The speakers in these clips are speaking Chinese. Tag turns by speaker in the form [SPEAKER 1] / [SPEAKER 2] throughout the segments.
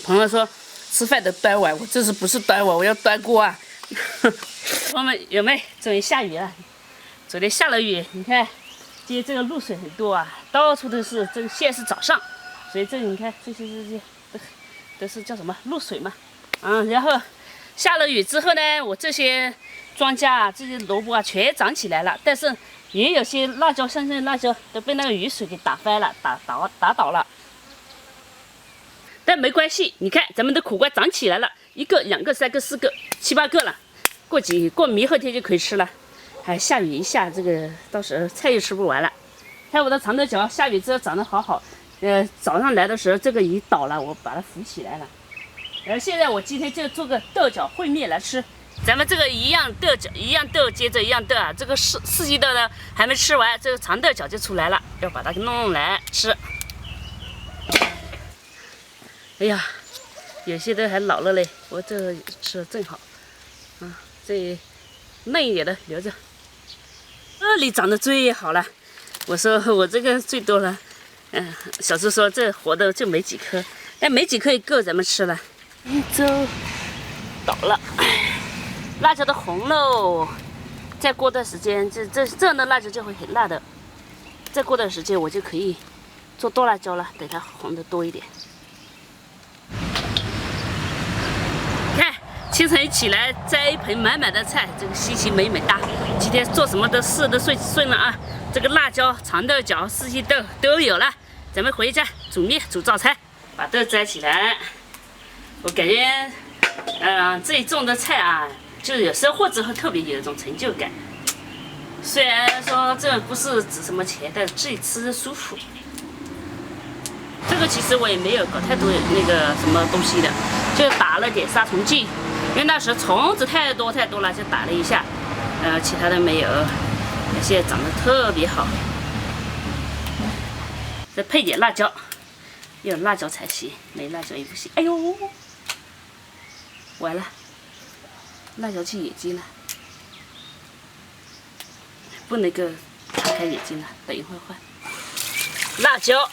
[SPEAKER 1] 朋友说吃饭的端碗，我这次不是端碗，我要端锅啊！朋友们有没有？终于下雨了，昨天下了雨，你看今天这个露水很多啊，到处都是。这个现在是早上，所以这你看这些都是叫什么露水嘛？然后下了雨之后呢，我这些庄稼啊，这些萝卜啊，全长起来了，但是也有些辣椒，像这些辣椒都被那个雨水给打翻了，打倒了。但没关系，你看咱们的苦瓜长起来了，1个、2个、3个、4个、7、8个了，过明后天就可以吃了。还下雨一下，这个到时候菜又吃不完了。看我的长豆角，下雨之后长得好好。早上来的时候这个已倒了，我把它扶起来了。然后现在我今天就做个豆角烩面来吃。咱们这个一样豆接着一样豆啊，这个四季豆呢还没吃完，这个长豆角就出来了，要把它弄来吃。哎呀，有些都还老了嘞，我这吃的正好。这嫩一点的留着。这里长得最好了，我说我这个最多了。小猪说这活的就没几颗，但没几颗也够咱们吃了。一周倒了，辣椒都红喽。再过段时间，这样的辣椒就会很辣的。再过段时间我就可以做剁辣椒了，等它红的多一点。看，清晨一起来摘一盆满满的菜，这个稀奇美美的。今天做什么的事都顺了啊！这个辣椒、长豆角、四季豆都有了，咱们回家煮面煮早餐，把豆摘起来。我感觉，自己种的菜啊，就是有收获之后特别有一种成就感。虽然说这不是值什么钱，但是自己吃着舒服。这个其实我也没有搞太多那个什么东西的，就打了点杀虫剂，因为那时候虫子太多了，就打了一下。其他的没有，现在长得特别好。再配点辣椒，要有辣椒才行，没辣椒也不行。哎呦，完了，辣椒进眼睛了，不能够打开眼睛了，等一会儿换。辣椒，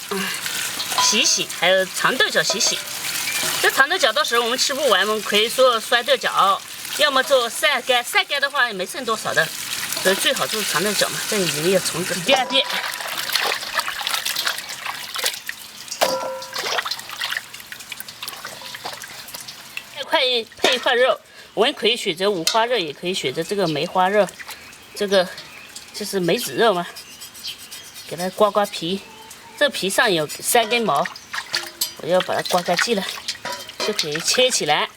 [SPEAKER 1] 洗洗，还有长豆角洗洗。这长豆角到时候我们吃不完，我们可以做酸豆角。要么做晒干，晒干的话也没剩多少的，所以最好做长豆角嘛，这里面有虫子。第二遍，配一块肉，我们可以选择五花肉，也可以选择这个梅花肉，这个就是梅子肉嘛，给它刮刮皮，这皮上有3根毛，我要把它刮干净了，就可以切起来。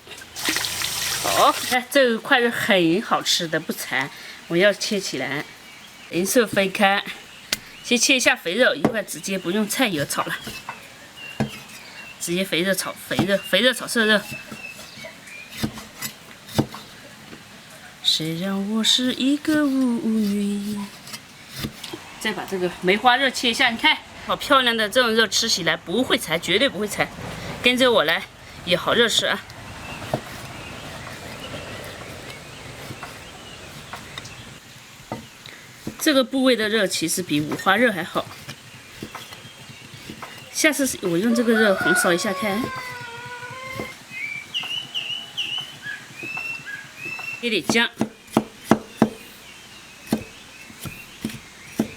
[SPEAKER 1] 好，看这块肉很好吃的，不柴。我要切起来，人手分开。先切一下肥肉，一会儿直接不用菜油炒了，直接肥肉炒肥肉炒瘦肉。谁让我是一个乌云？再把这个梅花肉切一下，你看好漂亮的这种肉，吃起来不会柴，绝对不会柴。跟着我来，也好肉吃啊。这个部位的肉其实比五花肉还好。下次我用这个肉红烧一下看。给点姜，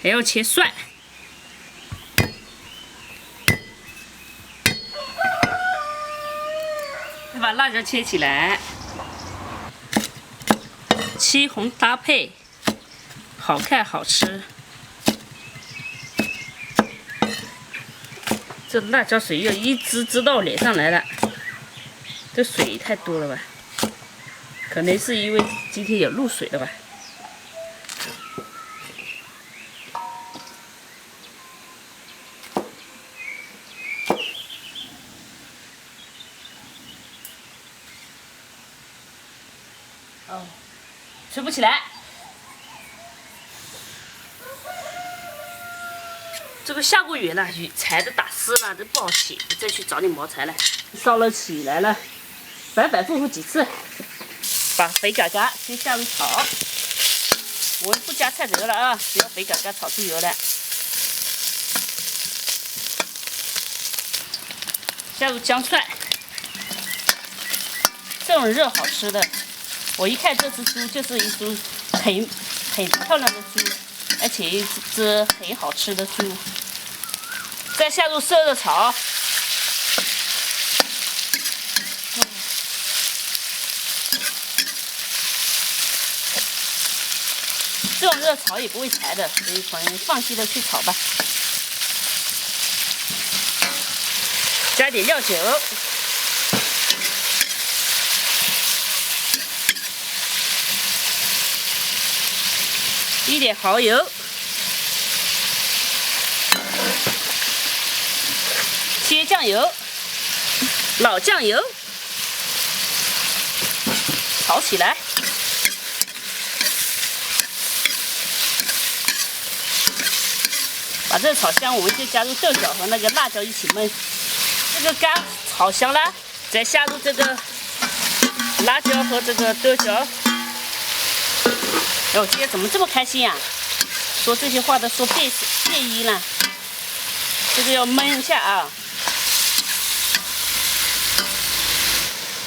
[SPEAKER 1] 还要切蒜。再把辣椒切起来，青红搭配。好看好吃，这辣椒水又一支到脸上来了，这水太多了吧？可能是因为今天有露水了吧？哦，吹不起来。这个下过雨了，柴都打湿了，都不好洗，再去找点毛柴来。烧了起来了，反反复复几次，把肥嘎嘎先下入炒。我不加菜油了啊，只要肥嘎嘎炒出油来。下入姜蒜，这种肉好吃的。我一看这只猪就是一只很漂亮的猪，而且一只很好吃的猪。再下入生热炒。这种热炒也不会柴的，所以放心的去炒吧。加点料酒，一点蚝油，切酱油，老酱油，炒起来。把这炒香，我们就加入豆角和那个辣椒一起焖。这个干炒香了，再下入这个辣椒和这个豆角。哎，我今天怎么这么开心呀？说这些话都说变音了。这个要焖一下啊。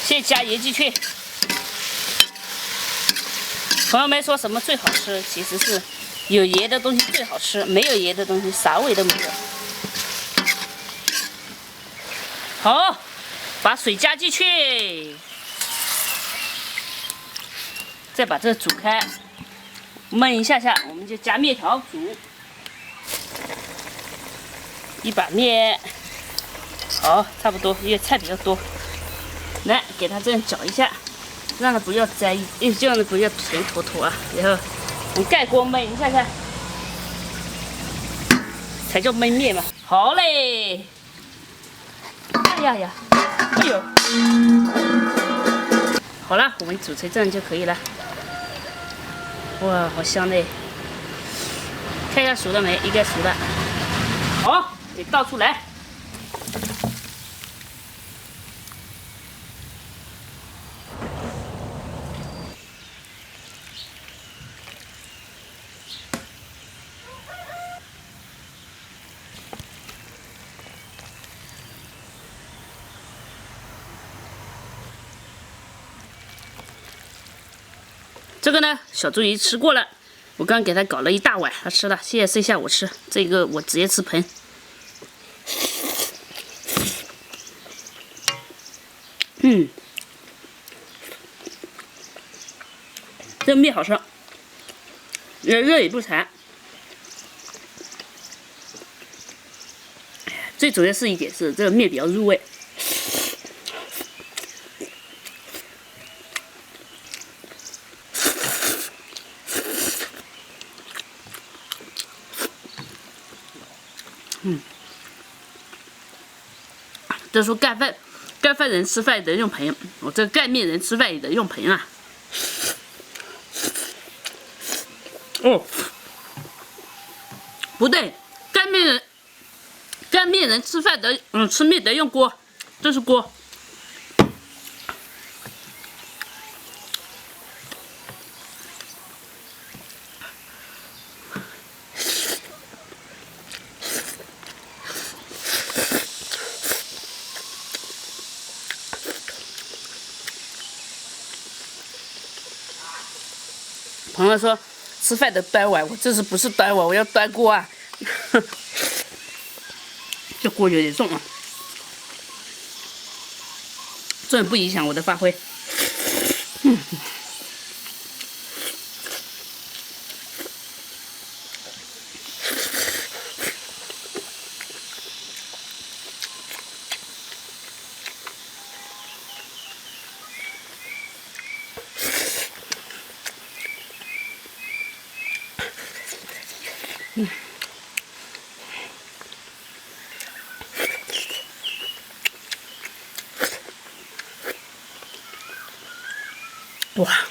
[SPEAKER 1] 先加盐进去。朋友们说什么最好吃？其实是有盐的东西最好吃，没有盐的东西啥味都没有。好，把水加进去，再把这煮开，焖一下，我们就加面条煮。一把面，好，差不多，因为菜比较多。来，给它这样搅一下，让它不要粘，这样子不要平坨坨啊。然后我们盖锅焖一下，才叫焖面嘛。好嘞。哎呀，哎呦，好了，我们煮成这样就可以了。哇，好香嘞！看一下熟了没？应该熟了。好，给倒出来。这个呢，小猪姨吃过了，我刚给她搞了一大碗，她吃了，现在剩下我吃。这个我直接吃盆。这个面好吃，热也不柴。最主要是一点是这个面比较入味。这说干饭人吃饭得用盆，我这盖面人吃饭也得用盆啊。哦，不对，干面人吃饭得吃面得用锅，这是锅。朋友说吃饭得端碗，我这是不是端碗？我要端锅啊！这锅有点重啊，这不影响我的发挥。哇！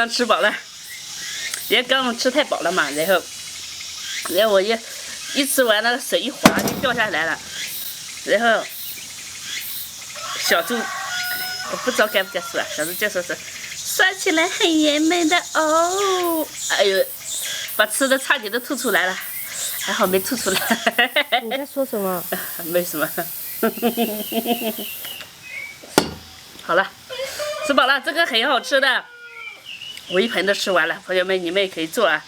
[SPEAKER 1] 刚吃饱了，因为刚吃太饱了嘛，然后我一吃完了手一滑就掉下来了，然后小猪，我不知道该不该说啊，小猪就说是刷起来很爷们的哦，哎呦，把吃的差点都吐出来了，还好没吐出来。
[SPEAKER 2] 你在说什么？
[SPEAKER 1] 没什么。好了，吃饱了，这个很好吃的，我一盆都吃完了，朋友们你们也可以做啊，